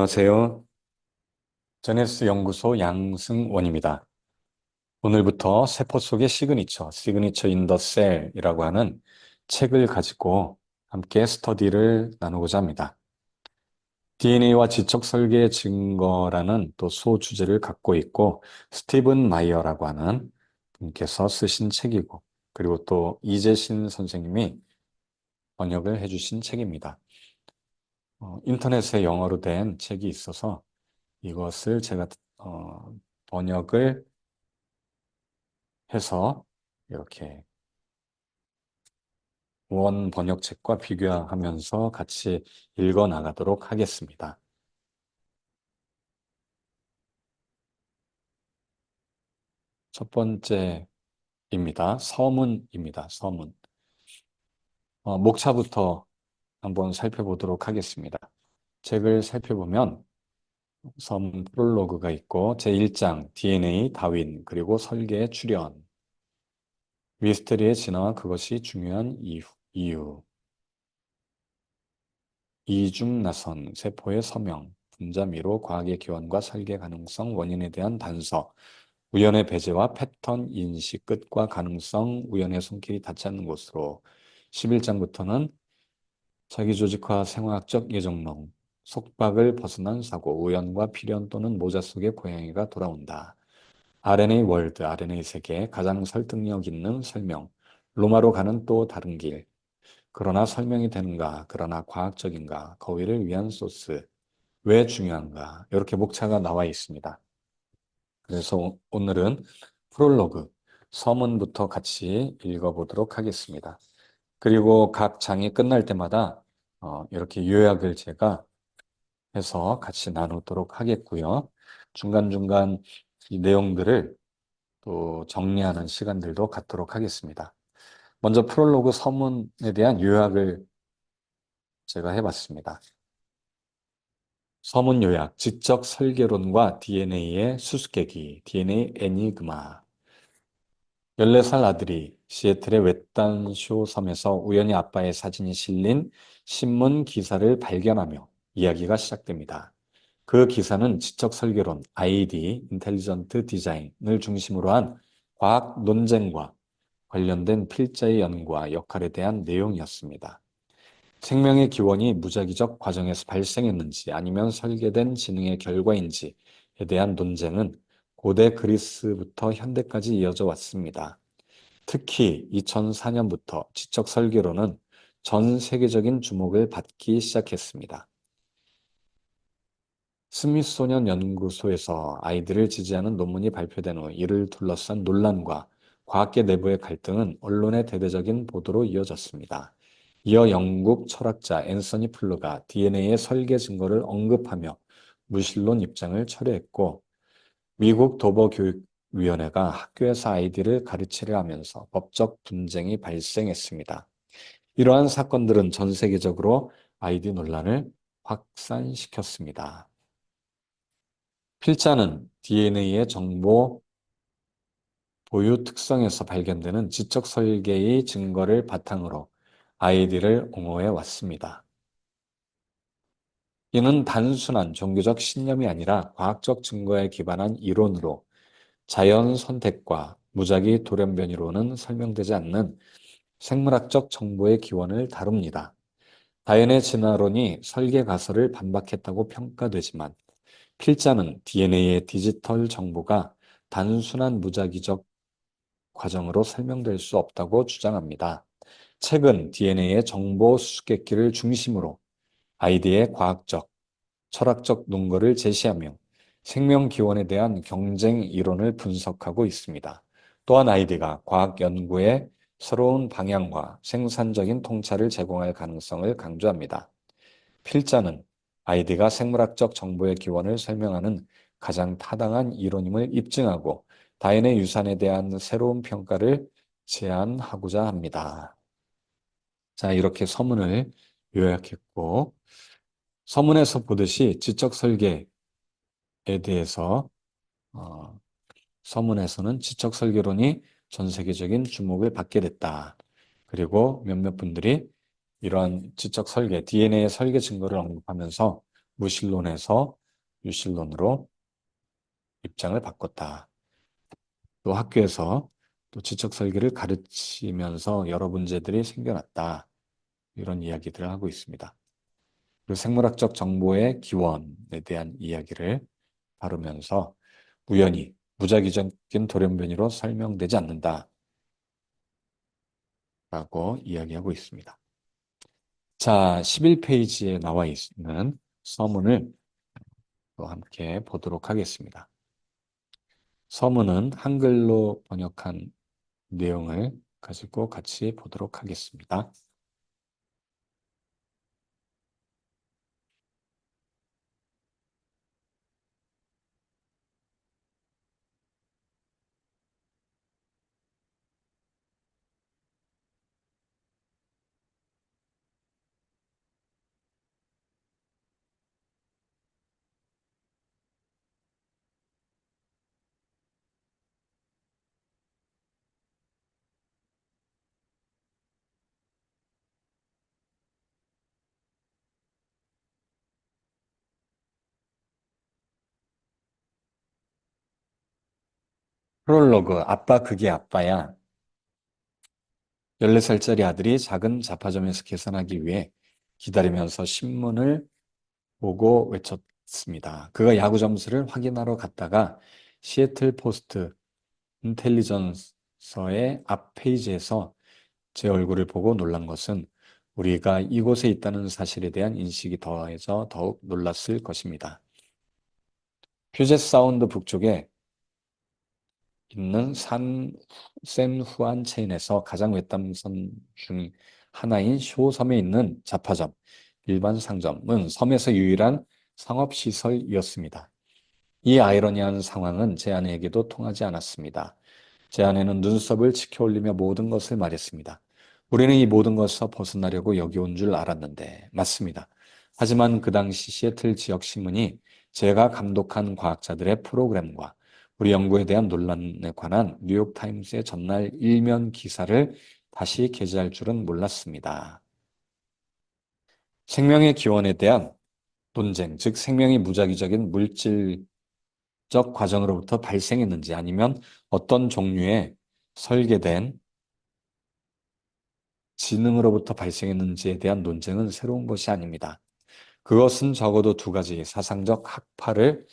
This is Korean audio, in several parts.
안녕하세요. 제네시스 연구소 양승원입니다. 오늘부터 세포 속의 시그니처 인 더 셀이라고 하는 책을 가지고 함께 스터디를 나누고자 합니다. DNA와 지적 설계의 증거라는 또 소주제를 갖고 있고, 스티븐 마이어라고 하는 분께서 쓰신 책이고, 그리고 또 이재신 선생님이 번역을 해주신 책입니다. 인터넷에 영어로 된 책이 있어서 이것을 제가 번역을 해서 이렇게 원 번역책과 비교하면서 같이 읽어 나가도록 하겠습니다. 첫 번째입니다. 서문입니다. 서문. 목차부터 한번 살펴보도록 하겠습니다. 책을 살펴보면 서문 프롤로그가 있고 제1장 DNA, 다윈, 그리고 설계의 출현, 미스테리의 진화와 그것이 중요한 이유, 이중나선, 세포의 서명, 분자미로 과학의 기원과 설계 가능성, 원인에 대한 단서, 우연의 배제와 패턴 인식, 끝과 가능성, 우연의 손길이 닿지 않는 곳으로 11장부터는 자기조직화 생화학적 예정론, 속박을 벗어난 사고, 우연과 필연 또는 모자 속의 고양이가 돌아온다. RNA 월드, RNA 세계, 가장 설득력 있는 설명, 로마로 가는 또 다른 길, 그러나 설명이 되는가? 그러나 과학적인가? 거위를 위한 소스. 왜 중요한가? 이렇게 목차가 나와 있습니다. 그래서 오늘은 프롤로그, 서문부터 같이 읽어보도록 하겠습니다. 그리고 각 장이 끝날 때마다 이렇게 요약을 제가 해서 같이 나누도록 하겠고요. 중간중간 이 내용들을 또 정리하는 시간들도 갖도록 하겠습니다. 먼저 프롤로그 서문에 대한 요약을 제가 해봤습니다. 서문 요약, 지적 설계론과 DNA의 수수께끼, DNA 애니그마. 14살 아들이 시애틀의 웨단쇼 섬에서 우연히 아빠의 사진이 실린 신문 기사를 발견하며 이야기가 시작됩니다. 그 기사는 지적 설계론, ID, 인텔리전트 디자인을 중심으로 한 과학 논쟁과 관련된 필자의 연구와 역할에 대한 내용이었습니다. 생명의 기원이 무작위적 과정에서 발생했는지 아니면 설계된 지능의 결과인지에 대한 논쟁은 고대 그리스부터 현대까지 이어져 왔습니다. 특히 2004년부터 지적 설계론은 전 세계적인 주목을 받기 시작했습니다. 스미소니언 연구소에서 아이들을 지지하는 논문이 발표된 후 이를 둘러싼 논란과 과학계 내부의 갈등은 언론의 대대적인 보도로 이어졌습니다. 이어 영국 철학자 앤서니 플루가 DNA의 설계 증거를 언급하며 무신론 입장을 철회했고, 미국 도버교육위원회가 학교에서 아이들을 가르치려 하면서 법적 분쟁이 발생했습니다. 이러한 사건들은 전 세계적으로 아이디 논란을 확산시켰습니다. 필자는 DNA의 정보 보유 특성에서 발견되는 지적 설계의 증거를 바탕으로 아이디를 옹호해 왔습니다. 이는 단순한 종교적 신념이 아니라 과학적 증거에 기반한 이론으로 자연 선택과 무작위 돌연변이로는 설명되지 않는 생물학적 정보의 기원을 다룹니다. 다연의 진화론이 설계 가설을 반박했다고 평가되지만 필자는 DNA의 디지털 정보가 단순한 무작위적 과정으로 설명될 수 없다고 주장합니다. 책은 DNA의 정보 수수께끼를 중심으로 아이디의 과학적, 철학적 논거를 제시하며 생명 기원에 대한 경쟁 이론을 분석하고 있습니다. 또한 아이디가 과학 연구의 새로운 방향과 생산적인 통찰을 제공할 가능성을 강조합니다. 필자는 아이디가 생물학적 정보의 기원을 설명하는 가장 타당한 이론임을 입증하고 다인의 유산에 대한 새로운 평가를 제안하고자 합니다. 자, 이렇게 서문을 요약했고, 서문에서 보듯이 지적 설계에 대해서 서문에서는 지적 설계론이 전 세계적인 주목을 받게 됐다. 그리고 몇몇 분들이 이러한 지적 설계, DNA의 설계 증거를 언급하면서 무신론에서 유실론으로 입장을 바꿨다. 또 학교에서 또 지적 설계를 가르치면서 여러 문제들이 생겨났다. 이런 이야기들을 하고 있습니다. 그리고 생물학적 정보의 기원에 대한 이야기를 다루면서 우연히 무작위적인 돌연변이로 설명되지 않는다라고 이야기하고 있습니다. 자, 11페이지에 나와 있는 서문을 또 함께 보도록 하겠습니다. 서문은 한글로 번역한 내용을 가지고 같이 보도록 하겠습니다. 프롤로그, 아빠 그게 아빠야. 14살짜리 아들이 작은 잡화점에서 계산하기 위해 기다리면서 신문을 보고 외쳤습니다. 그가 야구 점수를 확인하러 갔다가 시애틀 포스트 인텔리전서의 앞 페이지에서 제 얼굴을 보고 놀란 것은 우리가 이곳에 있다는 사실에 대한 인식이 더해져 더욱 놀랐을 것입니다. 퓨젯 사운드 북쪽에 있는 샌후안 체인에서 가장 외딴섬 중 하나인 쇼섬에 있는 잡화점, 일반 상점은 섬에서 유일한 상업시설이었습니다. 이 아이러니한 상황은 제 아내에게도 통하지 않았습니다. 제 아내는 눈썹을 치켜 올리며 모든 것을 말했습니다. 우리는 이 모든 것에서 벗어나려고 여기 온 줄 알았는데, 맞습니다. 하지만 그 당시 시애틀 지역 신문이 제가 감독한 과학자들의 프로그램과 우리 연구에 대한 논란에 관한 뉴욕타임스의 전날 일면 기사를 다시 게재할 줄은 몰랐습니다. 생명의 기원에 대한 논쟁, 즉 생명이 무작위적인 물질적 과정으로부터 발생했는지 아니면 어떤 종류의 설계된 지능으로부터 발생했는지에 대한 논쟁은 새로운 것이 아닙니다. 그것은 적어도 두 가지 사상적 학파를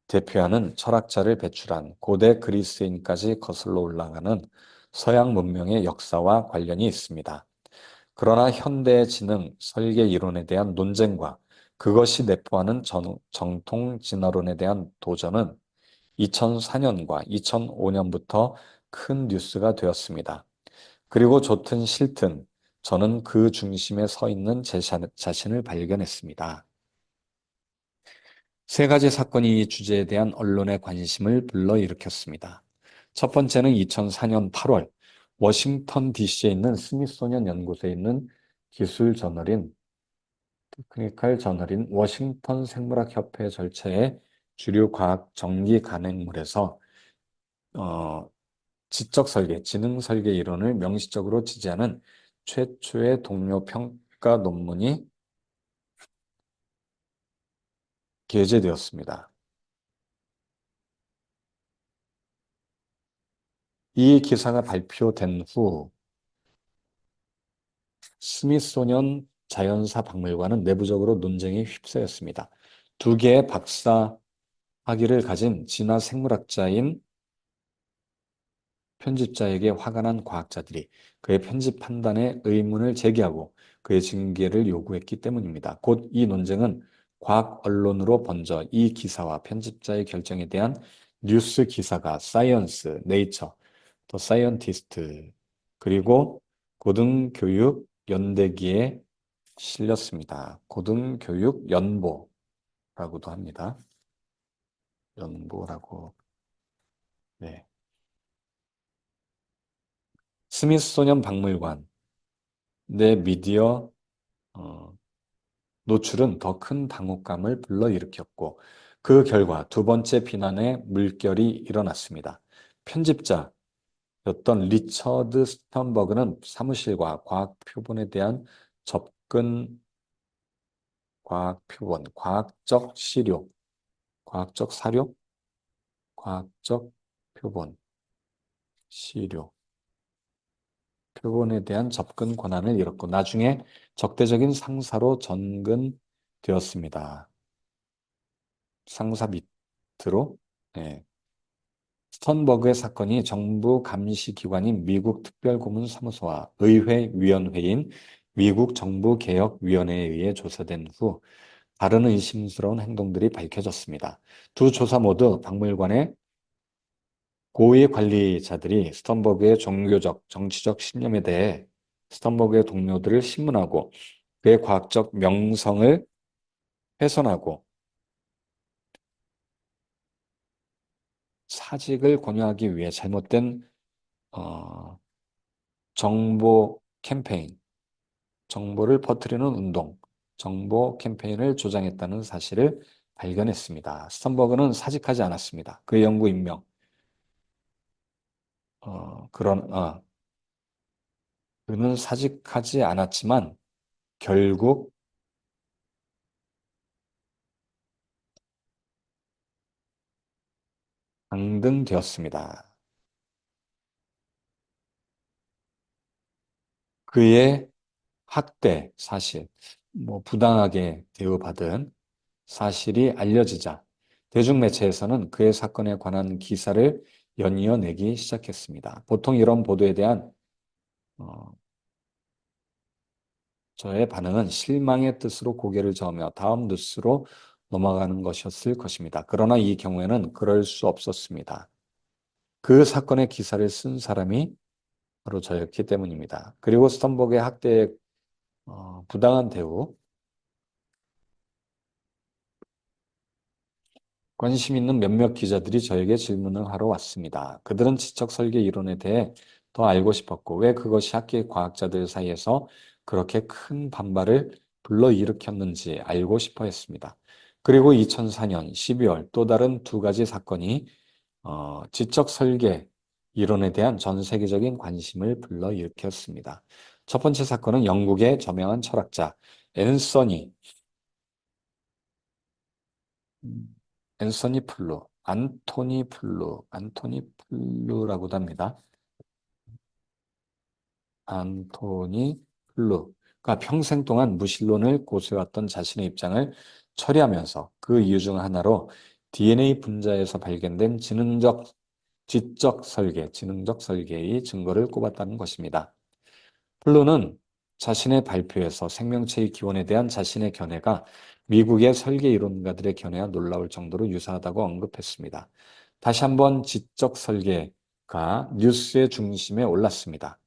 대표하는 철학자를 배출한 고대 그리스인까지 거슬러 올라가는 서양 문명의 역사와 관련이 있습니다. 그러나 현대의 지능 설계 이론에 대한 논쟁과 그것이 내포하는 정통 진화론에 대한 도전은 2004년과 2005년부터 큰 뉴스가 되었습니다. 그리고 좋든 싫든 저는 그 중심에 서 있는 제 자신을 발견했습니다. 세 가지 사건이 이 주제에 대한 언론의 관심을 불러일으켰습니다. 첫 번째는 2004년 8월 워싱턴 DC에 있는 스미소니언 연구소에 있는 기술 저널인 테크니컬 저널인 워싱턴 생물학협회 절차의 주류 과학 정기 간행물에서 지적 설계, 지능 설계 이론을 명시적으로 지지하는 최초의 동료 평가 논문이 게재되었습니다. 이 기사가 발표된 후 스미소니언 자연사 박물관은 내부적으로 논쟁에 휩싸였습니다. 두 개의 박사 학위를 가진 진화 생물학자인 편집자에게 화가 난 과학자들이 그의 편집 판단에 의문을 제기하고 그의 징계를 요구했기 때문입니다. 곧 이 논쟁은 과학 언론으로 번져 이 기사와 편집자의 결정에 대한 뉴스 기사가 사이언스, 네이처, 더 사이언티스트 그리고 고등교육 연대기에 실렸습니다. 고등교육 연보라고도 합니다. 연보라고. 네. 스미소니언 박물관 내 미디어 어, 노출은 더 큰 당혹감을 불러일으켰고 그 결과 두 번째 비난의 물결이 일어났습니다. 편집자였던 리처드 스턴버그는 사무실과 과학 표본에 대한 접근, 과학 표본, 과학적 시료, 과학적 사료, 과학적 표본, 시료, 표본에 대한 접근 권한을 잃었고 나중에 적대적인 상사로 전근되었습니다. 상사 밑으로. 네. 스턴버그의 사건이 정부 감시 기관인 미국 특별고문사무소와 의회위원회인 미국 정부개혁위원회에 의해 조사된 후 다른 의심스러운 행동들이 밝혀졌습니다. 두 조사 모두 박물관의 고위 관리자들이 스턴버그의 종교적, 정치적 신념에 대해 스턴버그의 동료들을 신문하고 그의 과학적 명성을 훼손하고 사직을 권유하기 위해 잘못된 어, 정보 캠페인, 정보를 퍼뜨리는 운동, 정보 캠페인을 조장했다는 사실을 발견했습니다. 스턴버그는 사직하지 않았습니다. 그의 연구 임명, 그런, 그는 사직하지 않았지만 결국 강등되었습니다. 그의 학대 사실, 부당하게 대우받은 사실이 알려지자 대중매체에서는 그의 사건에 관한 기사를 연이어 내기 시작했습니다. 보통 이런 보도에 대한 어, 저의 반응은 실망의 뜻으로 고개를 저으며 다음 뉴스로 넘어가는 것이었을 것입니다. 그러나 이 경우에는 그럴 수 없었습니다. 그 사건의 기사를 쓴 사람이 바로 저였기 때문입니다. 그리고 스턴버그의 학대의 부당한 대우, 관심 있는 몇몇 기자들이 저에게 질문을 하러 왔습니다. 그들은 지적 설계 이론에 대해 더 알고 싶었고 왜 그것이 학계 과학자들 사이에서 그렇게 큰 반발을 불러일으켰는지 알고 싶어 했습니다. 그리고 2004년 12월 또 다른 두 가지 사건이 지적 설계 이론에 대한 전 세계적인 관심을 불러일으켰습니다. 첫 번째 사건은 영국의 저명한 철학자 앤서니 음, 앤서니 플루, 안토니 플루라고도 합니다. 안토니 플루가 평생 동안 무신론을 고수해왔던 자신의 입장을 처리하면서 그 이유 중 하나로 DNA 분자에서 발견된 지능적 설계의 증거를 꼽았다는 것입니다. 플루는 자신의 발표에서 생명체의 기원에 대한 자신의 견해가 미국의 설계 이론가들의 견해와 놀라울 정도로 유사하다고 언급했습니다. 다시 한번 지적 설계가 뉴스의 중심에 올랐습니다.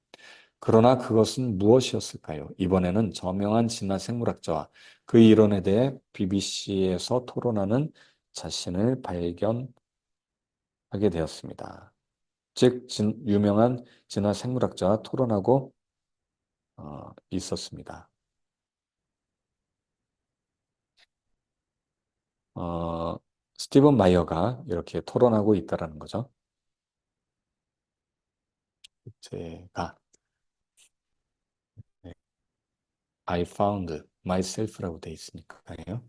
그러나 그것은 무엇이었을까요? 이번에는 저명한 진화 생물학자와 그 이론에 대해 BBC에서 토론하는 자신을 발견하게 되었습니다. 즉, 유명한 진화 생물학자와 토론하고 있었습니다. 어, 스티븐 마이어가 이렇게 토론하고 있다라는 거죠. 제가 네, I found myself라고 돼 있으니까요.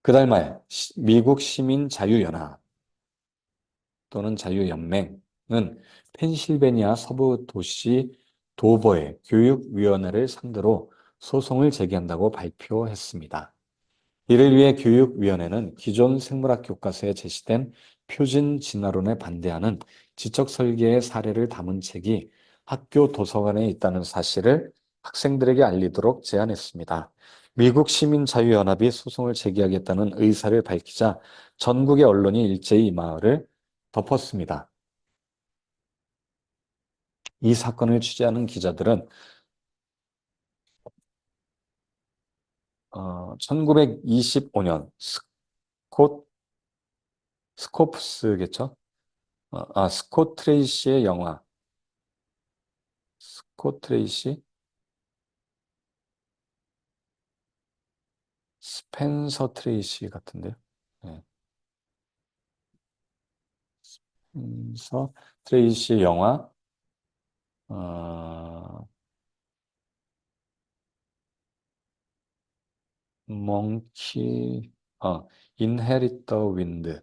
그달 말 미국 시민 자유연합 또는 자유연맹은 펜실베니아 서부 도시 도버의 교육위원회를 상대로 소송을 제기한다고 발표했습니다. 이를 위해 교육위원회는 기존 생물학 교과서에 제시된 표준 진화론에 반대하는 지적 설계의 사례를 담은 책이 학교 도서관에 있다는 사실을 학생들에게 알리도록 제안했습니다. 미국 시민자유연합이 소송을 제기하겠다는 의사를 밝히자 전국의 언론이 일제히 이 마을을 덮었습니다. 이 사건을 취재하는 기자들은 1925년 스코프스겠죠? 스콧 트레이시의 영화, 스콧 트레이시, 스펜서 트레이시 같은데요. 네. 스펜서 트레이시의 영화, 어, 몽키, 어, Inherit the Wind.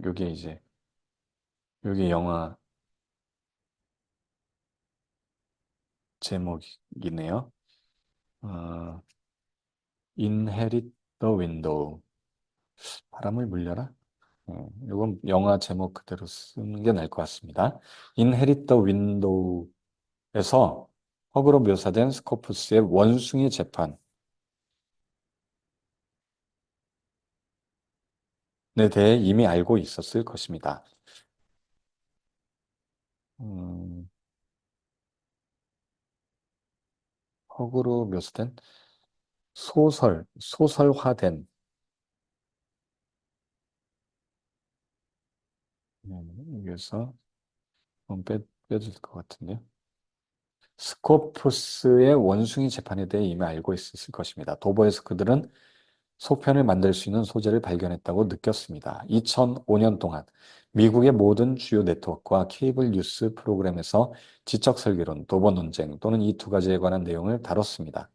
요게 이제, 요게 영화 제목이네요. 어, Inherit the Window. 바람을 물려라? 이건 영화 제목 그대로 쓰는 게 나을 것 같습니다. Inherit the Window에서 허구로 묘사된 스코프스의 원숭이 재판에 대해 이미 알고 있었을 것입니다. 음, 허구로 묘사된 소설화된, 여기서 빼줄 것 같은데요. 스코프스의 원숭이 재판에 대해 이미 알고 있었을 것입니다. 도보에서 그들은 소편을 만들 수 있는 소재를 발견했다고 느꼈습니다. 2005년 동안 미국의 모든 주요 네트워크와 케이블 뉴스 프로그램에서 지적 설계론, 도보 논쟁 또는 이 두 가지에 관한 내용을 다뤘습니다.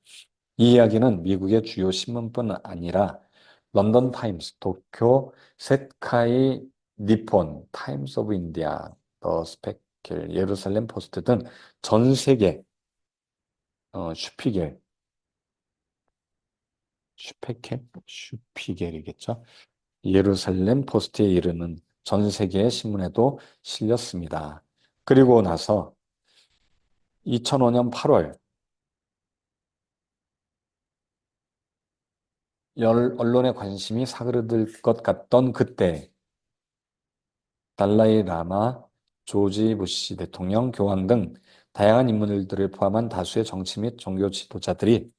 이 이야기는 미국의 주요 신문뿐 아니라 런던 타임스, 도쿄 세카이 니폰, 타임스 오브 인디아, 더 스페클, 예루살렘 포스트 등 전 세계 슈피겔, 슈피겔이겠죠. 예루살렘 포스트에 이르는 전 세계의 신문에도 실렸습니다. 그리고 나서 2005년 8월 언론의 관심이 사그러들 것 같던 그때 달라이 라마, 조지 부시 대통령, 교황 등 다양한 인물들을 포함한 다수의 정치 및 종교 지도자들이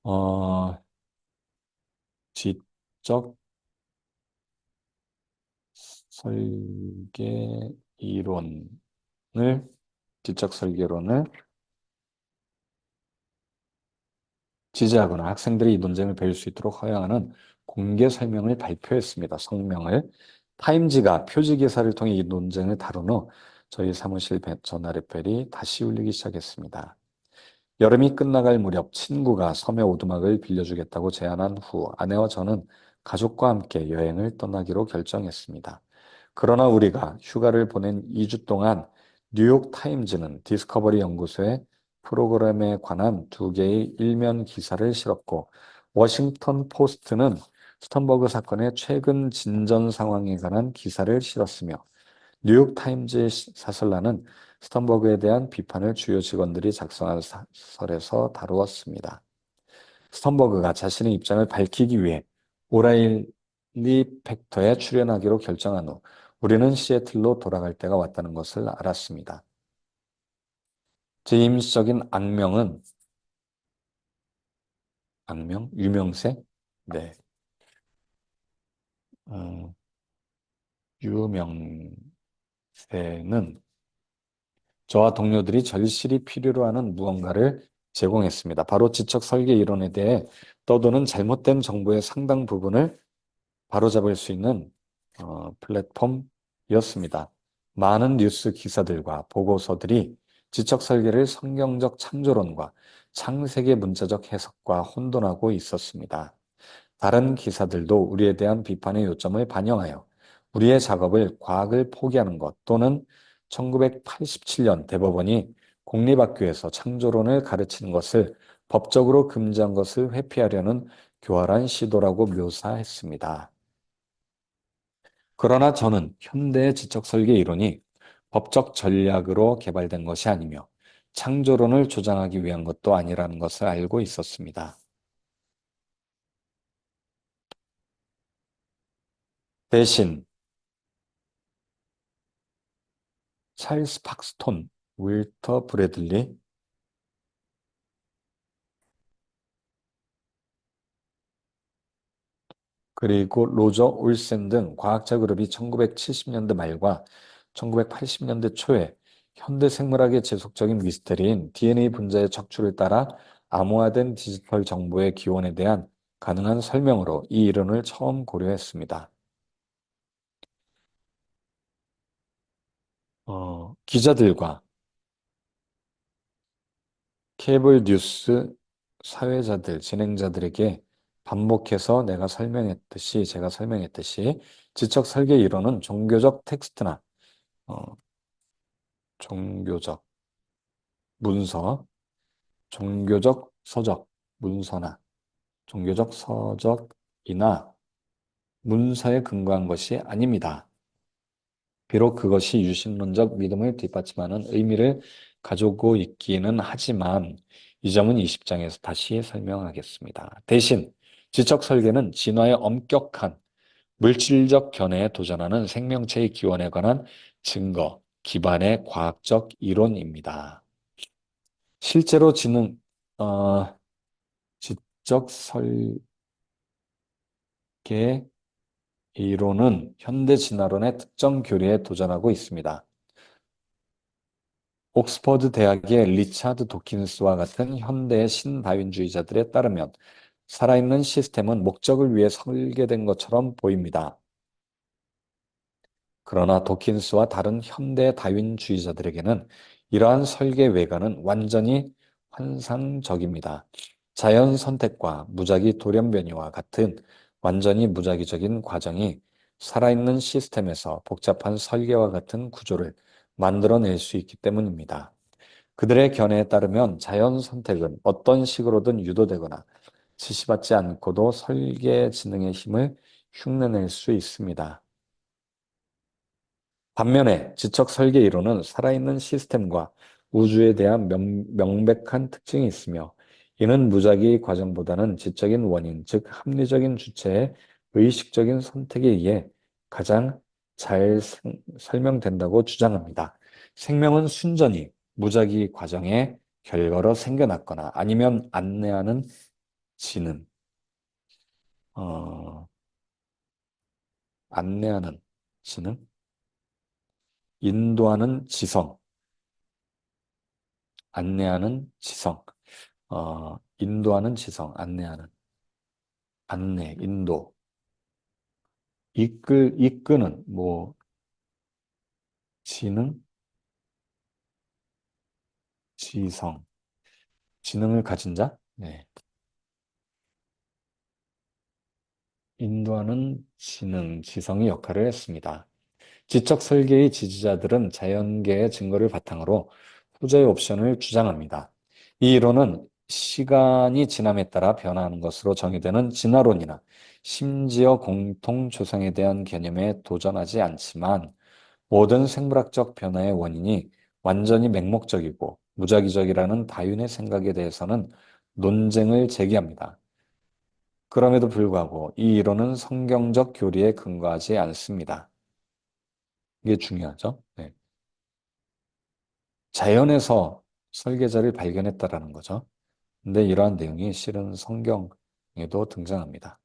어, 지적 설계 이론을 지적 설계론을 지지하거나 학생들이 이 논쟁을 배울 수 있도록 허용하는 공개 설명을 발표했습니다. 성명을. 타임지가 표지 기사를 통해 이 논쟁을 다룬 후 저희 사무실 전화 레펠이 다시 울리기 시작했습니다. 여름이 끝나갈 무렵 친구가 섬의 오두막을 빌려주겠다고 제안한 후 아내와 저는 가족과 함께 여행을 떠나기로 결정했습니다. 그러나 우리가 휴가를 보낸 2주 동안 뉴욕 타임즈는 디스커버리 연구소에 프로그램에 관한 두 개의 일면 기사를 실었고 워싱턴 포스트는 스턴버그 사건의 최근 진전 상황에 관한 기사를 실었으며 뉴욕 타임즈 사설라는 스턴버그에 대한 비판을 주요 직원들이 작성한 사설에서 다루었습니다. 스턴버그가 자신의 입장을 밝히기 위해 오라일리 팩터에 출연하기로 결정한 후 우리는 시애틀로 돌아갈 때가 왔다는 것을 알았습니다. 제 임시적인 악명은 유명세? 네. 어, 유명세는 저와 동료들이 절실히 필요로 하는 무언가를 제공했습니다. 바로 지적 설계 이론에 대해 떠도는 잘못된 정보의 상당 부분을 바로잡을 수 있는 플랫폼이었습니다. 많은 뉴스 기사들과 보고서들이 지적 설계를 성경적 창조론과 창세기 문자적 해석과 혼돈하고 있었습니다. 다른 기사들도 우리에 대한 비판의 요점을 반영하여 우리의 작업을 과학을 포기하는 것 또는 1987년 대법원이 공립학교에서 창조론을 가르치는 것을 법적으로 금지한 것을 회피하려는 교활한 시도라고 묘사했습니다. 그러나 저는 현대의 지적 설계 이론이 법적 전략으로 개발된 것이 아니며 창조론을 조장하기 위한 것도 아니라는 것을 알고 있었습니다. 대신 찰스 팍스톤, 윌터 브래들리, 그리고 로저 올센 등 과학자 그룹이 1970년대 말과 1980년대 초에 현대 생물학의 지속적인 미스터리인 DNA 분자의 척추를 따라 암호화된 디지털 정보의 기원에 대한 가능한 설명으로 이 이론을 처음 고려했습니다. 기자들과 케이블 뉴스 사회자들, 진행자들에게 반복해서 제가 설명했듯이 지적 설계 이론은 종교적 텍스트나 어, 종교적 문서, 종교적 서적, 문서나 종교적 서적이나 문서에 근거한 것이 아닙니다. 비록 그것이 유신론적 믿음을 뒷받침하는 의미를 가지고 있기는 하지만 이 점은 20장에서 다시 설명하겠습니다. 대신 지적 설계는 진화의 엄격한 물질적 견해에 도전하는 생명체의 기원에 관한 증거 기반의 과학적 이론입니다. 실제로 지적 설계 이론은 현대 진화론의 특정 교리에 도전하고 있습니다. 옥스퍼드 대학의 리차드 도킨스와 같은 현대의 신다윈주의자들에 따르면 살아있는 시스템은 목적을 위해 설계된 것처럼 보입니다. 그러나 도킨스와 다른 현대 다윈주의자들에게는 이러한 설계 외관은 완전히 환상적입니다. 자연 선택과 무작위 돌연변이와 같은 완전히 무작위적인 과정이 살아있는 시스템에서 복잡한 설계와 같은 구조를 만들어낼 수 있기 때문입니다. 그들의 견해에 따르면 자연 선택은 어떤 식으로든 유도되거나 지시받지 않고도 설계 지능의 힘을 흉내낼 수 있습니다. 반면에 지적 설계 이론은 살아있는 시스템과 우주에 대한 명백한 특징이 있으며 이는 무작위 과정보다는 지적인 원인, 즉 합리적인 주체의 의식적인 선택에 의해 가장 잘 설명된다고 주장합니다. 생명은 순전히 무작위 과정의 결과로 생겨났거나 아니면 안내하는 지능, 어, 안내하는 지능, 인도하는 지성, 안내하는 지성, 인도하는 지성, 인도, 이끄는, 지능, 지성, 지능을 가진 자, 네. 인도하는 지능, 지성의 역할을 했습니다. 지적 설계의 지지자들은 자연계의 증거를 바탕으로 후자의 옵션을 주장합니다. 이 이론은 시간이 지남에 따라 변화하는 것으로 정의되는 진화론이나 심지어 공통 조상에 대한 개념에 도전하지 않지만 모든 생물학적 변화의 원인이 완전히 맹목적이고 무작위적이라는 다윈의 생각에 대해서는 논쟁을 제기합니다. 그럼에도 불구하고 이 이론은 성경적 교리에 근거하지 않습니다. 이게 중요하죠. 네. 자연에서 설계자를 발견했다라는 거죠. 근데 이러한 내용이 실은 성경에도 등장합니다.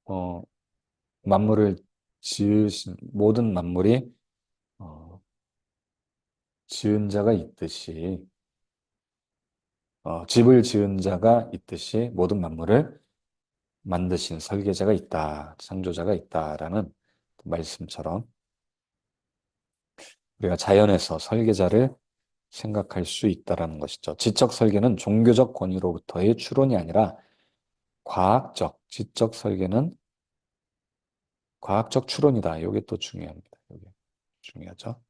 어, 만물을 모든 만물이 어, 지은 자가 있듯이, 집을 지은 자가 있듯이 모든 만물을 만드신 설계자가 있다, 창조자가 있다라는 말씀처럼 우리가 자연에서 설계자를 생각할 수 있다라는 것이죠. 지적 설계는 종교적 권위로부터의 추론이 아니라 지적 설계는 과학적 추론이다. 이게 또 중요합니다. 이게 중요하죠.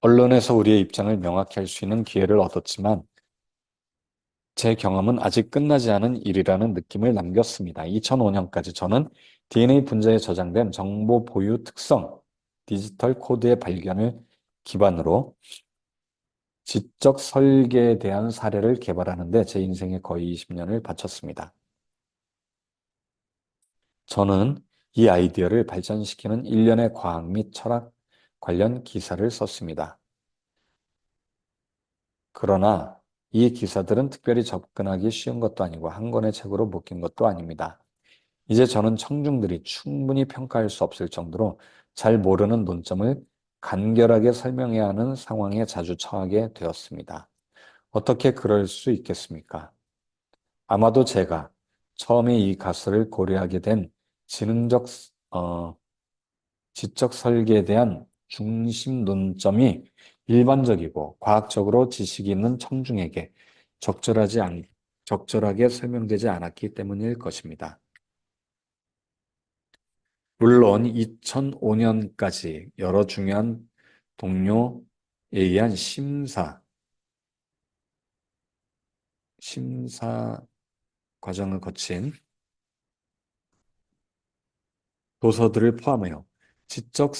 언론에서 우리의 입장을 명확히 할 수 있는 기회를 얻었지만 제 경험은 아직 끝나지 않은 일이라는 느낌을 남겼습니다. 2005년까지 저는 DNA 분자에 저장된 정보 보유 특성, 디지털 코드의 발견을 기반으로 지적 설계에 대한 사례를 개발하는데 제 인생의 거의 20년을 바쳤습니다. 저는 이 아이디어를 발전시키는 일련의 과학 및 철학 관련 기사를 썼습니다. 그러나 이 기사들은 특별히 접근하기 쉬운 것도 아니고 한 권의 책으로 묶인 것도 아닙니다. 이제 저는 청중들이 충분히 평가할 수 없을 정도로 잘 모르는 논점을 간결하게 설명해야 하는 상황에 자주 처하게 되었습니다. 어떻게 그럴 수 있겠습니까? 아마도 제가 처음에 이 가설을 고려하게 된 지능적, 어, 지적 설계에 대한 중심 논점이 일반적이고 과학적으로 지식이 있는 청중에게 적절하게 설명되지 않았기 때문일 것입니다. 물론 2005년까지 여러 중요한 동료에 의한 심사 과정을 거친 도서들을 포함하여 지적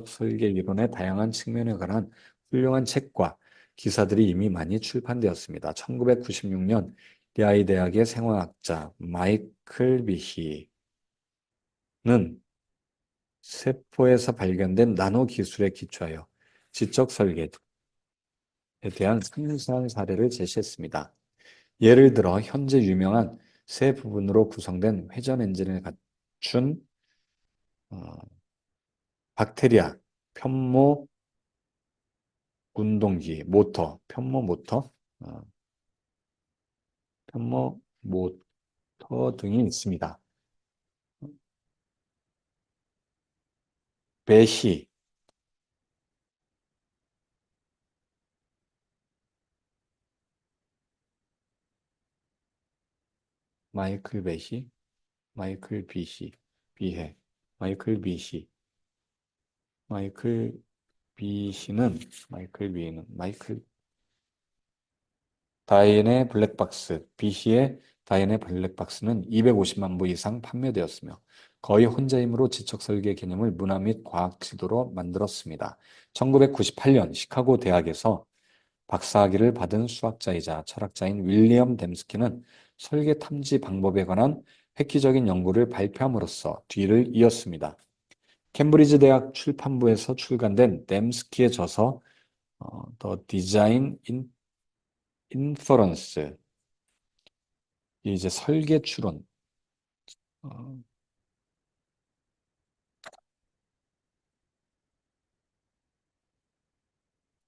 설계 이론의 다양한 측면에 관한 훌륭한 책과 기사들이 이미 많이 출판되었습니다. 1996년 리아이 대학의 생화학자 마이클 비히는 세포에서 발견된 나노 기술에 기초하여 지적 설계에 대한 상세한 사례를 제시했습니다. 예를 들어 현재 유명한 세 부분으로 구성된 회전 엔진을 갖춘 어, 박테리아 편모 운동기 모터, 편모 모터, 어, 편모 모터 등이 있습니다. 베히, 마이클 베히, 마이클 비히, 비해, 마이클 비히, 마이클 비히는 마이클 비히는 마이클 다인의 블랙박스, 비히의 다인의 블랙박스는 250만 부 이상 판매되었으며 거의 혼자 힘으로 지적 설계 개념을 문화 및 과학 지도로 만들었습니다. 1998년 시카고 대학에서 박사학위를 받은 수학자이자 철학자인 윌리엄 댐스키는 설계 탐지 방법에 관한 획기적인 연구를 발표함으로써 뒤를 이었습니다. 캠브리지 대학 출판부에서 출간된 댐스키의 저서 The Design Inference 이제 설계 추론 어,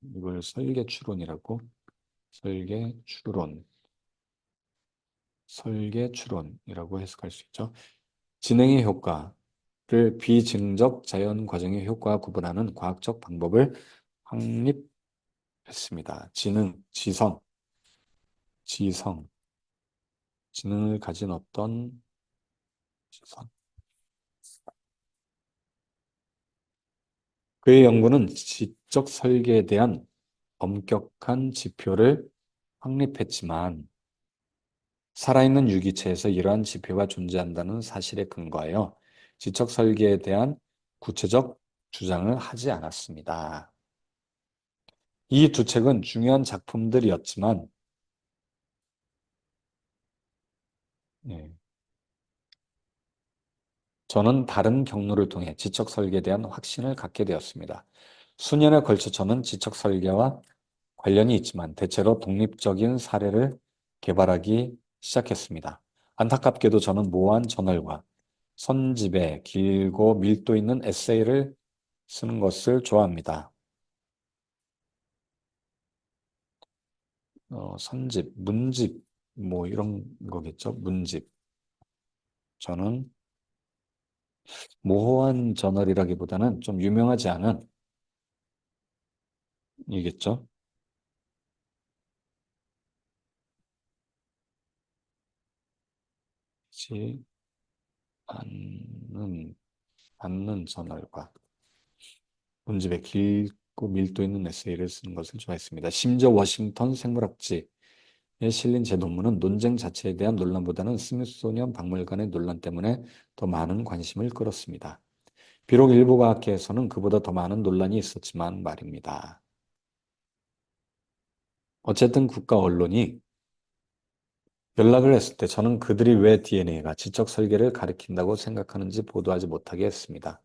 이걸 설계 추론이라고 설계 추론 설계 추론이라고 해석할 수 있죠. 진행의 효과를 비증적 자연 과정의 효과와 구분하는 과학적 방법을 확립했습니다. 지성, 지능을 가진 어떤 지성. 그의 연구는 지적 설계에 대한 엄격한 지표를 확립했지만 살아있는 유기체에서 이러한 지표가 존재한다는 사실에 근거하여 지적 설계에 대한 구체적 주장을 하지 않았습니다. 이 두 책은 중요한 작품들이었지만 예, 저는 다른 경로를 통해 지적 설계에 대한 확신을 갖게 되었습니다. 수년에 걸쳐 저는 지적 설계와 관련이 있지만 대체로 독립적인 사례를 개발하기 시작했습니다. 안타깝게도 저는 모호한 저널과 선집에 길고 밀도 있는 에세이를 쓰는 것을 좋아합니다. 선집, 문집, 뭐 이런 거겠죠. 문집. 저는 모호한 저널이라기보다는 좀 유명하지 않은 이겠죠. 지 않는, 않는 저널과 문집에 길고 밀도 있는 에세이를 쓰는 것을 좋아했습니다. 심지어 워싱턴 생물학지에 실린 제 논문은 논쟁 자체에 대한 논란보다는 스미소니언 박물관의 논란 때문에 더 많은 관심을 끌었습니다. 비록 일부 과학계에서는 그보다 더 많은 논란이 있었지만 말입니다. 어쨌든 국가 언론이 연락을 했을 때 저는 그들이 왜 DNA가 지적 설계를 가리킨다고 생각하는지 보도하지 못하게 했습니다.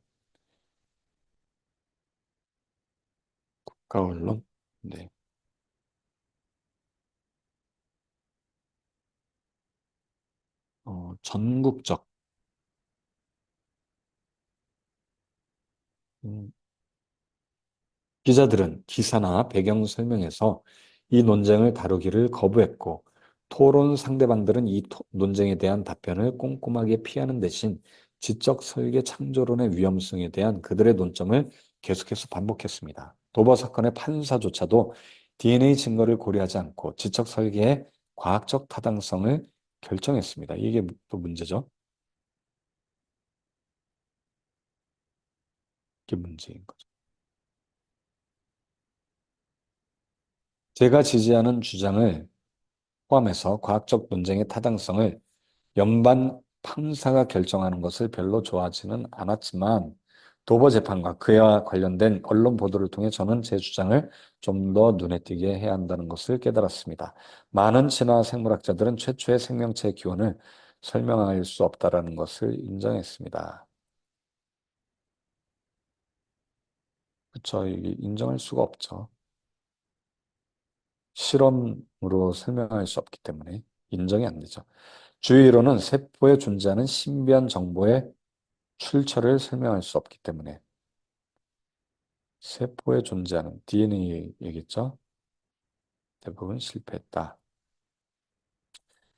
국가 언론? 네. 전국적 음, 기자들은 기사나 배경 설명에서 이 논쟁을 다루기를 거부했고, 토론 상대방들은 이 논쟁에 대한 답변을 꼼꼼하게 피하는 대신 지적 설계 창조론의 위험성에 대한 그들의 논점을 계속해서 반복했습니다. 도버 사건의 판사조차도 DNA 증거를 고려하지 않고 지적 설계의 과학적 타당성을 결정했습니다. 이게 또 문제죠. 이게 문제인 거죠. 제가 지지하는 주장을 포함해서 과학적 논쟁의 타당성을 연방 판사가 결정하는 것을 별로 좋아하지는 않았지만, 도버 재판과 그와 관련된 언론 보도를 통해 저는 제 주장을 좀 더 눈에 띄게 해야 한다는 것을 깨달았습니다. 많은 진화 생물학자들은 최초의 생명체의 기원을 설명할 수 없다라는 것을 인정했습니다. 그렇죠. 이게 인정할 수가 없죠. 실험으로 설명할 수 없기 때문에 인정이 안 되죠. 주의로는 세포에 존재하는 신비한 정보의 출처를 설명할 수 없기 때문에 세포에 존재하는 DNA 얘기죠. 대부분 실패했다.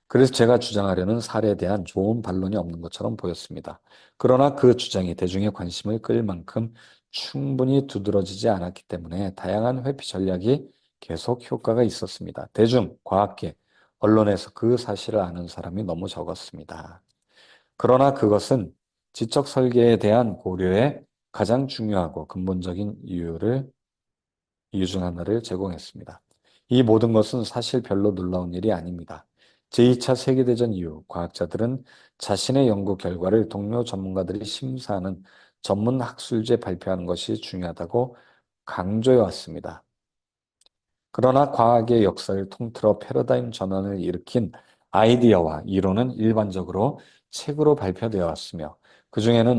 그래서 제가 주장하려는 사례에 대한 좋은 반론이 없는 것처럼 보였습니다. 그러나 그 주장이 대중의 관심을 끌 만큼 충분히 두드러지지 않았기 때문에 다양한 회피 전략이 계속 효과가 있었습니다. 대중, 과학계, 언론에서 그 사실을 아는 사람이 너무 적었습니다. 그러나 그것은 지적 설계에 대한 고려의 가장 중요하고 근본적인 이유 중 하나를 제공했습니다. 이 모든 것은 사실 별로 놀라운 일이 아닙니다. 제2차 세계대전 이후 과학자들은 자신의 연구 결과를 동료 전문가들이 심사하는 전문 학술지에 발표하는 것이 중요하다고 강조해 왔습니다. 그러나 과학의 역사를 통틀어 패러다임 전환을 일으킨 아이디어와 이론은 일반적으로 책으로 발표되어 왔으며, 그중에는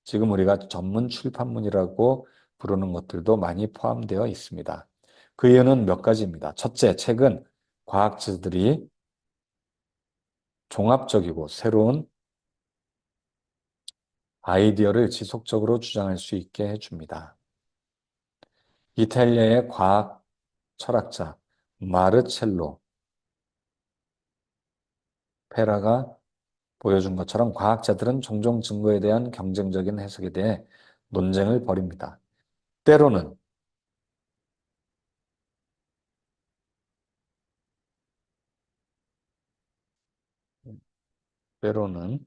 지금 우리가 전문 출판물이라고 부르는 것들도 많이 포함되어 있습니다. 그 이유는 몇 가지입니다. 첫째, 책은 과학자들이 종합적이고 새로운 아이디어를 지속적으로 주장할 수 있게 해줍니다. 이탈리아의 과학 철학자 마르첼로 페라가 보여준 것처럼 과학자들은 종종 증거에 대한 경쟁적인 해석에 대해 논쟁을 벌입니다. 때로는, 때로는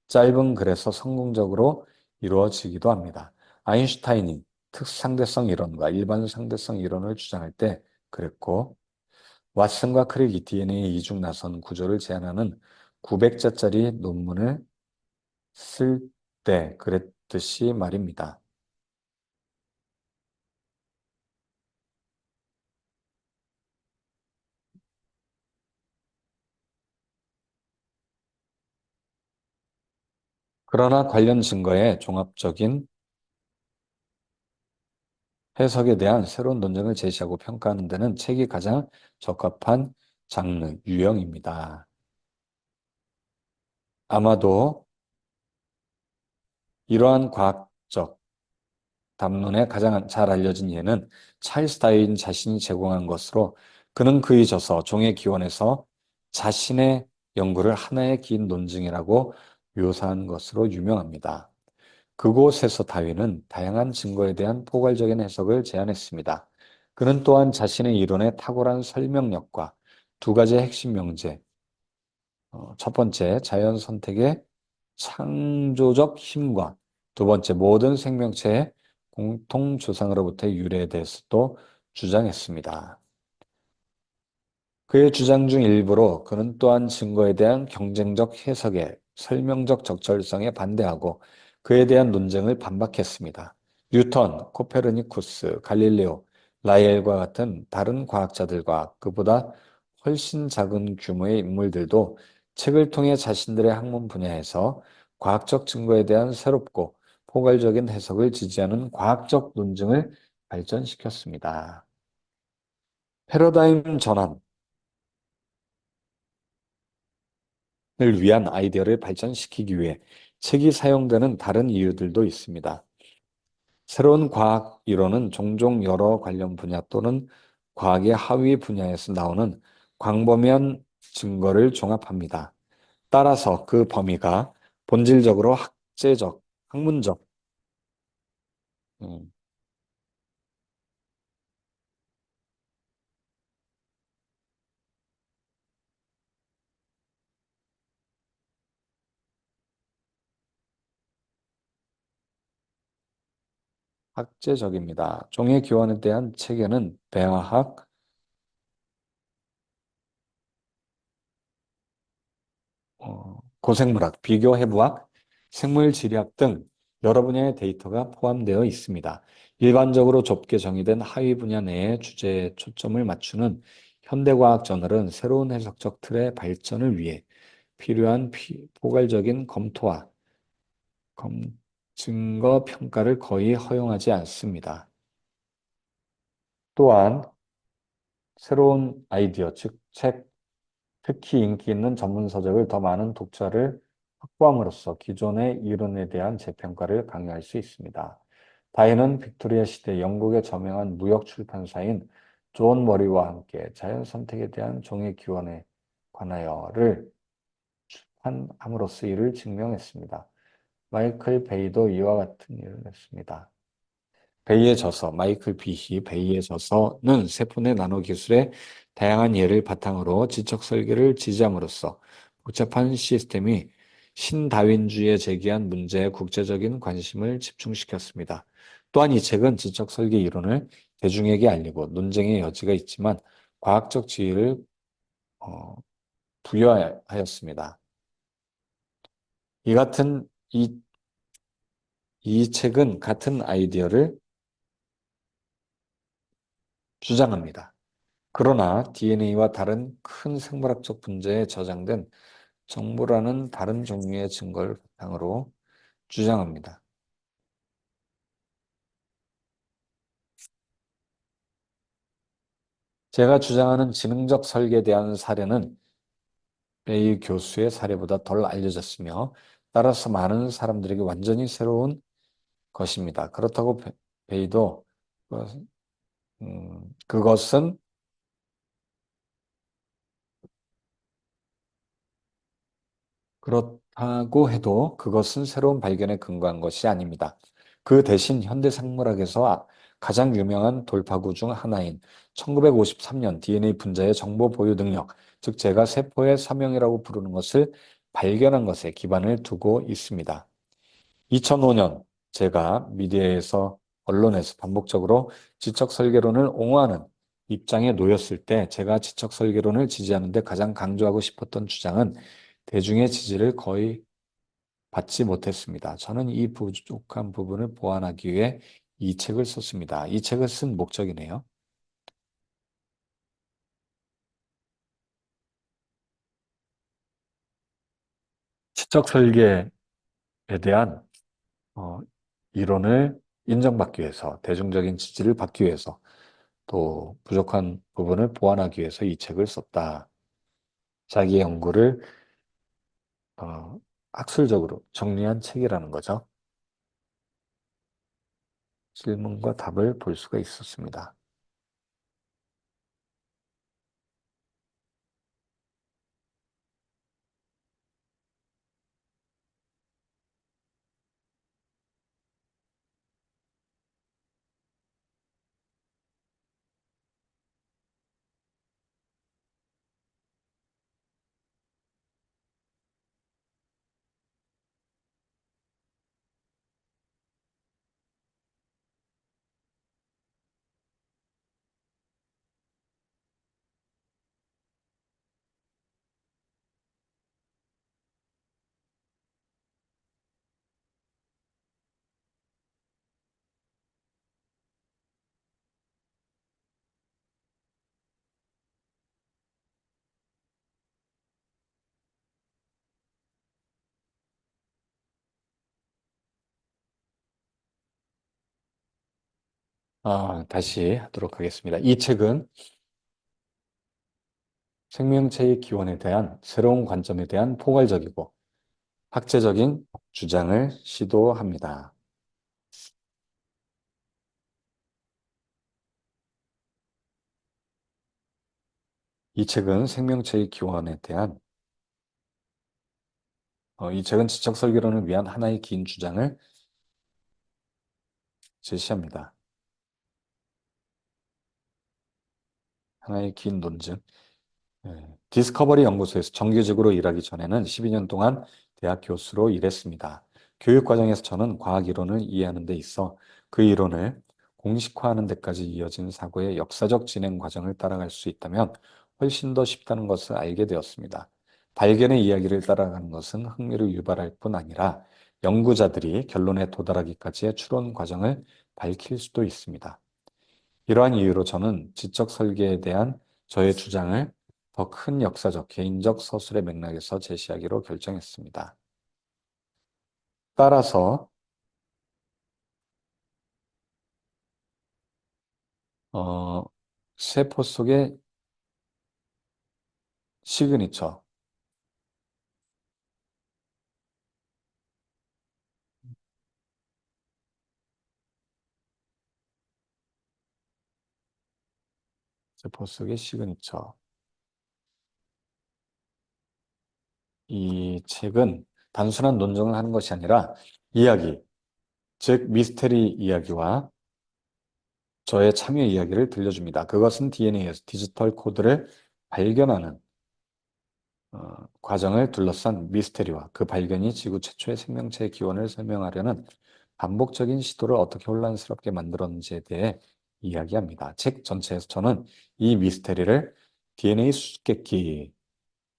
짧은 글에서 성공적으로 이루어지기도 합니다. 아인슈타인이 특상대성 이론과 일반 상대성 이론을 주장할 때 그랬고, 왓슨과 크릭이 DNA 이중 나선 구조를 제안하는 900자짜리 논문을 쓸 때 그랬듯이 말입니다. 그러나 관련 증거의 종합적인 해석에 대한 새로운 논쟁을 제시하고 평가하는 데는 책이 가장 적합한 장르, 유형입니다. 아마도 이러한 과학적 담론에 가장 잘 알려진 예는 찰스 다윈 자신이 제공한 것으로, 그는 그에 져서 종의 기원에서 자신의 연구를 하나의 긴 논증이라고 묘사한 것으로 유명합니다. 그곳에서 다윈은 다양한 증거에 대한 포괄적인 해석을 제안했습니다. 그는 또한 자신의 이론의 탁월한 설명력과 두 가지의 핵심 명제, 첫 번째, 자연 선택의 창조적 힘과 두 번째, 모든 생명체의 공통 조상으로부터의 유래에 대해서도 주장했습니다. 그의 주장 중 일부로 그는 또한 증거에 대한 경쟁적 해석에 설명적 적절성에 반대하고 그에 대한 논쟁을 반박했습니다. 뉴턴, 코페르니쿠스, 갈릴레오, 라이엘과 같은 다른 과학자들과 그보다 훨씬 작은 규모의 인물들도 책을 통해 자신들의 학문 분야에서 과학적 증거에 대한 새롭고 포괄적인 해석을 지지하는 과학적 논증을 발전시켰습니다. 패러다임 전환, 위한 아이디어를 발전시키기 위해 책이 사용되는 다른 이유들도 있습니다. 새로운 과학 이론은 종종 여러 관련 분야 또는 과학의 하위 분야에서 나오는 광범위한 증거를 종합합니다. 따라서 그 범위가 본질적으로 학제적, 학문적, 음, 학제적입니다. 종의 기원에 대한 체계는 배화학, 고생물학, 비교해부학, 생물지리학 등 여러 분야의 데이터가 포함되어 있습니다. 일반적으로 좁게 정의된 하위 분야 내의 주제에 초점을 맞추는 현대과학 저널은 새로운 해석적 틀의 발전을 위해 필요한 포괄적인 검토와 증거 평가를 거의 허용하지 않습니다. 또한 새로운 아이디어, 즉 책, 특히 인기 있는 전문 서적을 더 많은 독자를 확보함으로써 기존의 이론에 대한 재평가를 강요할 수 있습니다. 다이는 빅토리아 시대 영국의 저명한 무역 출판사인 존 머리와 함께 자연 선택에 대한 종의 기원에 관하여를 출판함으로써 이를 증명했습니다. 마이클 베이도 이와 같은 일을 했습니다. 베이의 저서, 마이클 비히 베이의 저서는 세포내 나노 기술의 다양한 예를 바탕으로 지적 설계를 지지함으로써 복잡한 시스템이 신다윈주의에 제기한 문제에 국제적인 관심을 집중시켰습니다. 또한 이 책은 지적 설계 이론을 대중에게 알리고 논쟁의 여지가 있지만 과학적 지위를 어, 부여하였습니다. 이 같은 이 책은 같은 아이디어를 주장합니다. 그러나 DNA와 다른 큰 생물학적 분자에 저장된 정보라는 다른 종류의 증거를 바탕으로 주장합니다. 제가 주장하는 지능적 설계에 대한 사례는 베이 교수의 사례보다 덜 알려졌으며 따라서 많은 사람들에게 완전히 새로운 것입니다. 그렇다고 베이도 그것은 그렇다고 해도 그것은 새로운 발견에 근거한 것이 아닙니다. 그 대신 현대 생물학에서 가장 유명한 돌파구 중 하나인 1953년 DNA 분자의 정보 보유 능력, 즉 제가 세포의 사명이라고 부르는 것을 발견한 것에 기반을 두고 있습니다. 2005년 제가 미디어에서 언론에서 반복적으로 지적 설계론을 옹호하는 입장에 놓였을 때 제가 지적 설계론을 지지하는데 가장 강조하고 싶었던 주장은 대중의 지지를 거의 받지 못했습니다. 저는 이 부족한 부분을 보완하기 위해 이 책을 썼습니다. 이 책을 쓴 목적이네요. 지적 설계에 대한 어, 이론을 인정받기 위해서, 대중적인 지지를 받기 위해서, 또 부족한 부분을 보완하기 위해서 이 책을 썼다. 자기 연구를 어, 학술적으로 정리한 책이라는 거죠. 질문과 답을 볼 수가 있었습니다. 다시 하도록 하겠습니다. 이 책은 생명체의 기원에 대한 새로운 관점에 대한 포괄적이고 학제적인 주장을 시도합니다. 이 책은 생명체의 기원에 대한 이 책은 지적 설계론을 위한 하나의 긴 주장을 제시합니다. 하나의 긴 논증. 디스커버리 연구소에서 정규직으로 일하기 전에는 12년 동안 대학 교수로 일했습니다. 교육 과정에서 저는 과학 이론을 이해하는 데 있어 그 이론을 공식화하는 데까지 이어진 사고의 역사적 진행 과정을 따라갈 수 있다면 훨씬 더 쉽다는 것을 알게 되었습니다. 발견의 이야기를 따라가는 것은 흥미를 유발할 뿐 아니라 연구자들이 결론에 도달하기까지의 추론 과정을 밝힐 수도 있습니다. 이러한 이유로 저는 지적 설계에 대한 저의 주장을 더 큰 역사적, 개인적 서술의 맥락에서 제시하기로 결정했습니다. 따라서 어, 세포 속의 시그니처, 세포 속의 시그니처. 이 책은 단순한 논증을 하는 것이 아니라 이야기, 즉 미스테리 이야기와 저의 참여 이야기를 들려줍니다. 그것은 DNA에서 디지털 코드를 발견하는 과정을 둘러싼 미스테리와 그 발견이 지구 최초의 생명체의 기원을 설명하려는 반복적인 시도를 어떻게 혼란스럽게 만들었는지에 대해 이야기합니다. 책 전체에서 저는 이 미스테리를 DNA 수수께끼,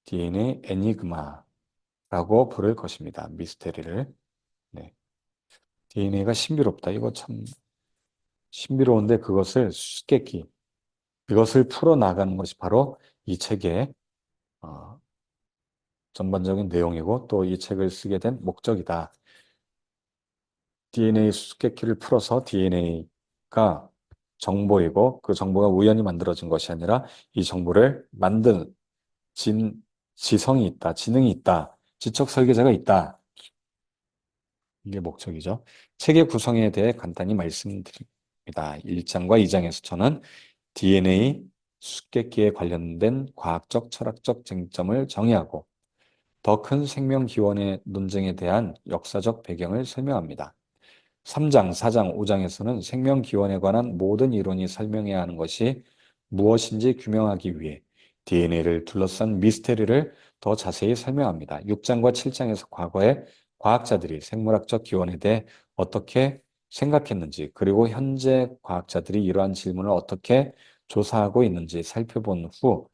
DNA 애니그마라고 부를 것입니다. 미스테리를. 네. DNA가 신비롭다. 이거 참 신비로운데 그것을 수수께끼, 이것을 풀어나가는 것이 바로 이 책의 어, 전반적인 내용이고 또 이 책을 쓰게 된 목적이다. DNA 수수께끼를 풀어서 DNA가 정보이고 그 정보가 우연히 만들어진 것이 아니라 이 정보를 만든 진, 지성이 있다, 지능이 있다, 지적 설계자가 있다. 이게 목적이죠. 책의 구성에 대해 간단히 말씀드립니다. 1장과 2장에서 저는 DNA 수수께끼에 관련된 과학적, 철학적 쟁점을 정의하고 더 큰 생명 기원의 논쟁에 대한 역사적 배경을 설명합니다. 3장, 4장, 5장에서는 생명 기원에 관한 모든 이론이 설명해야 하는 것이 무엇인지 규명하기 위해 DNA를 둘러싼 미스테리를 더 자세히 설명합니다. 6장과 7장에서 과거에 과학자들이 생물학적 기원에 대해 어떻게 생각했는지, 그리고 현재 과학자들이 이러한 질문을 어떻게 조사하고 있는지 살펴본 후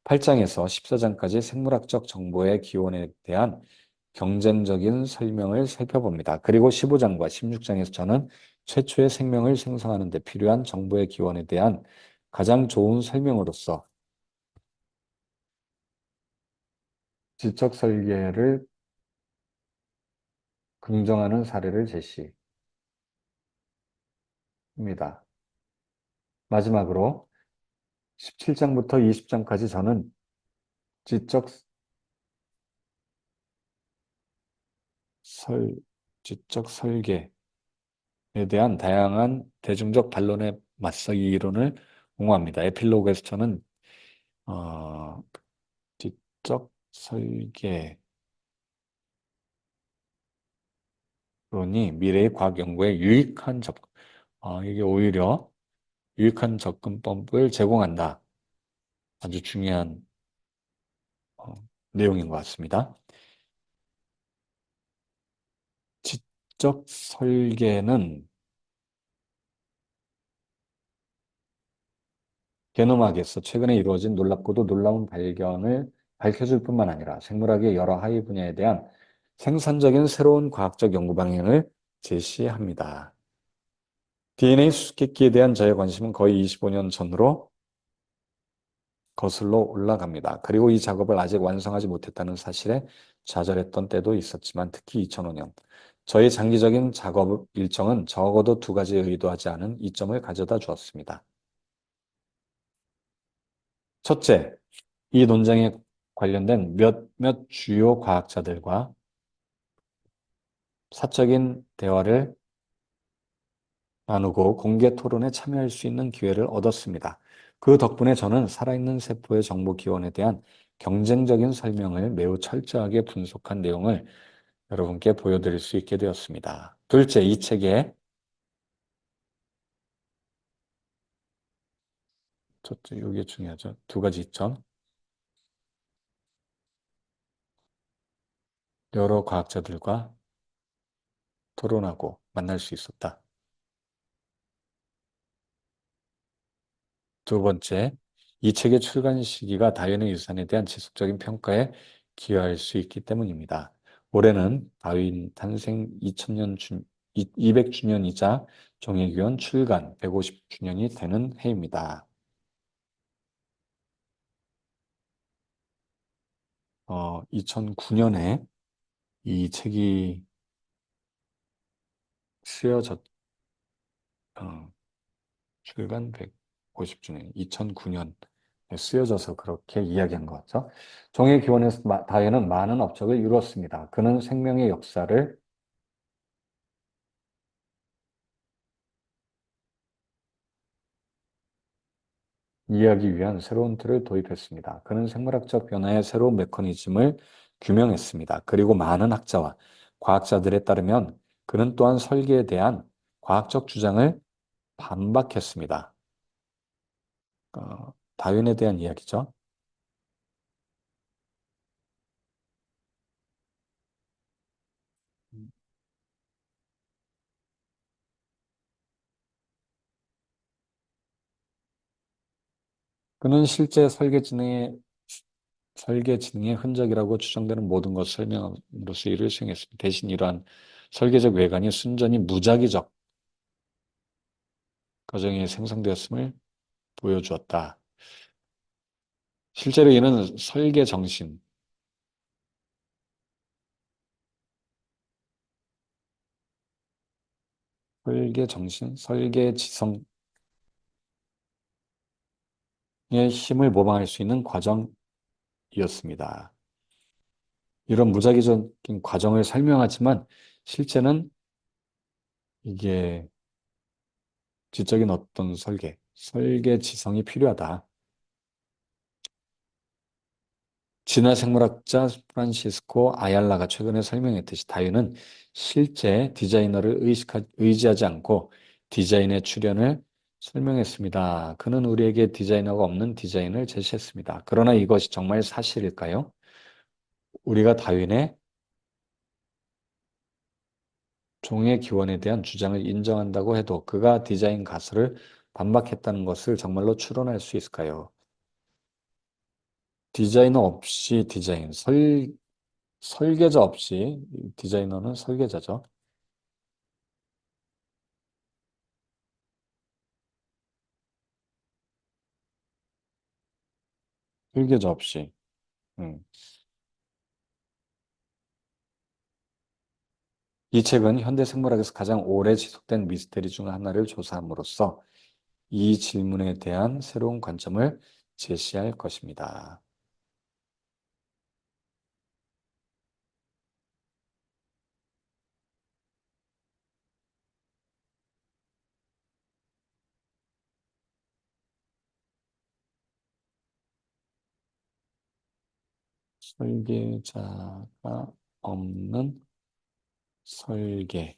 8장에서 14장까지 생물학적 정보의 기원에 대한 경쟁적인 설명을 살펴봅니다. 그리고 15장과 16장에서 저는 최초의 생명을 생성하는 데 필요한 정보의 기원에 대한 가장 좋은 설명으로서 지적 설계를 긍정하는 사례를 제시합니다. 마지막으로 17장부터 20장까지 저는 지적 설, 지적 설계에 대한 다양한 대중적 반론에 맞서 이 이론을 옹호합니다. 에필로그에서 저는 어, 지적 설계론이 미래의 과학 연구에 유익한 이게 오히려 유익한 접근법을 제공한다. 아주 중요한 내용인 것 같습니다. 지적 설계는 게놈학에서 최근에 이루어진 놀랍고도 놀라운 발견을 밝혀줄 뿐만 아니라 생물학의 여러 하위 분야에 대한 생산적인 새로운 과학적 연구 방향을 제시합니다. DNA 수수께끼에 대한 저의 관심은 거의 25년 전으로 거슬러 올라갑니다. 그리고 이 작업을 아직 완성하지 못했다는 사실에 좌절했던 때도 있었지만 특히 2005년 저의 장기적인 작업 일정은 적어도 두 가지 의도하지 않은 이점을 가져다 주었습니다. 첫째, 이 논쟁에 관련된 몇몇 주요 과학자들과 사적인 대화를 나누고 공개 토론에 참여할 수 있는 기회를 얻었습니다. 그 덕분에 저는 살아있는 세포의 정보 기원에 대한 경쟁적인 설명을 매우 철저하게 분석한 내용을 여러분께 보여드릴 수 있게 되었습니다. 둘째, 이 책에 첫째, 이게 중요하죠. 두 가지 이점. 여러 과학자들과 토론하고 만날 수 있었다. 두 번째, 이 책의 출간 시기가 다윈의 유산에 대한 지속적인 평가에 기여할 수 있기 때문입니다. 올해는 다윈 탄생 2000년 200주년이자 종회기원 출간 150주년이 되는 해입니다. 2009년에 이 책이 쓰여졌, 어, 출간 150주년, 2009년 쓰여져서 그렇게 이야기한 것 같죠. 종회기원에서 다윈은 많은 업적을 이루었습니다. 그는 생명의 역사를 이해하기 위한 새로운 틀을 도입했습니다. 그는 생물학적 변화의 새로운 메커니즘을 규명했습니다. 그리고 많은 학자와 과학자들에 따르면 그는 또한 설계에 대한 과학적 주장을 반박했습니다. 다윈에 대한 이야기죠. 그는 실제 설계 진행의 흔적이라고 추정되는 모든 것을 설명함으로써 이를 수행했습니다. 대신 이러한 설계적 외관이 순전히 무작위적 과정에 생성되었음을 보여주었다. 실제로 이는 설계지성의 힘을 모방할 수 있는 과정이었습니다. 이런 무작위적인 과정을 설명하지만 실제는 이게 지적인 어떤 설계지성이 필요하다. 진화 생물학자 프란시스코 아얄라가 최근에 설명했듯이 다윈은 실제 디자이너를 의지하지 않고 디자인의 출현을 설명했습니다. 그는 우리에게 디자이너가 없는 디자인을 제시했습니다. 그러나 이것이 정말 사실일까요? 우리가 다윈의 종의 기원에 대한 주장을 인정한다고 해도 그가 디자인 가설을 반박했다는 것을 정말로 추론할 수 있을까요? 디자이너 없이 설계자 없이 디자이너는 설계자죠. 설계자 없이. 음. 이 책은 현대 생물학에서 가장 오래 지속된 미스테리 중 하나를 조사함으로써 이 질문에 대한 새로운 관점을 제시할 것입니다. 설계자가 없는 설계.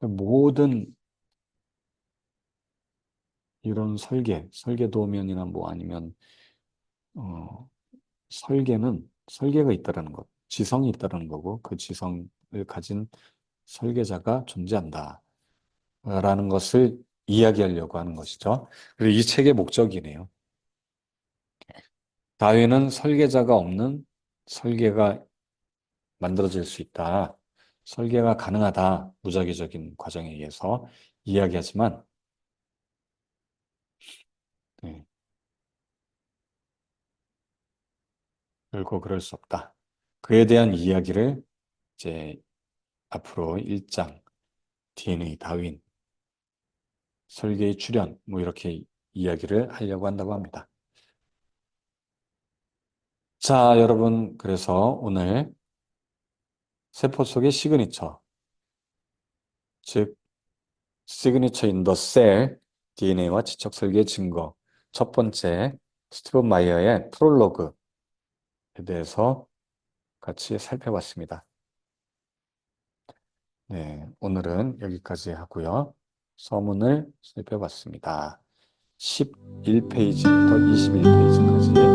모든 이런 설계 도면이나 뭐 아니면 어, 설계가 있다라는 것, 지성이 있다라는 거고 그 지성을 가진 설계자가 존재한다라는 것을 이야기하려고 하는 것이죠. 그리고 이 책의 목적이네요. 다윈은 설계자가 없는 설계가 만들어질 수 있다. 설계가 가능하다. 무작위적인 과정에 의해서 이야기하지만 네, 결코 그럴 수 없다. 그에 대한 이야기를 이제 앞으로 1장 DNA 다윈 설계의 출현 뭐 이렇게 이야기를 하려고 한다고 합니다. 자, 여러분, 그래서 오늘 세포 속의 시그니처, 즉, 시그니처 인 더 셀, DNA와 지적 설계 증거. 첫 번째, 스티븐 마이어의 프롤로그에 대해서 같이 살펴봤습니다. 네, 오늘은 여기까지 하고요. 서문을 살펴봤습니다. 11페이지부터 21페이지까지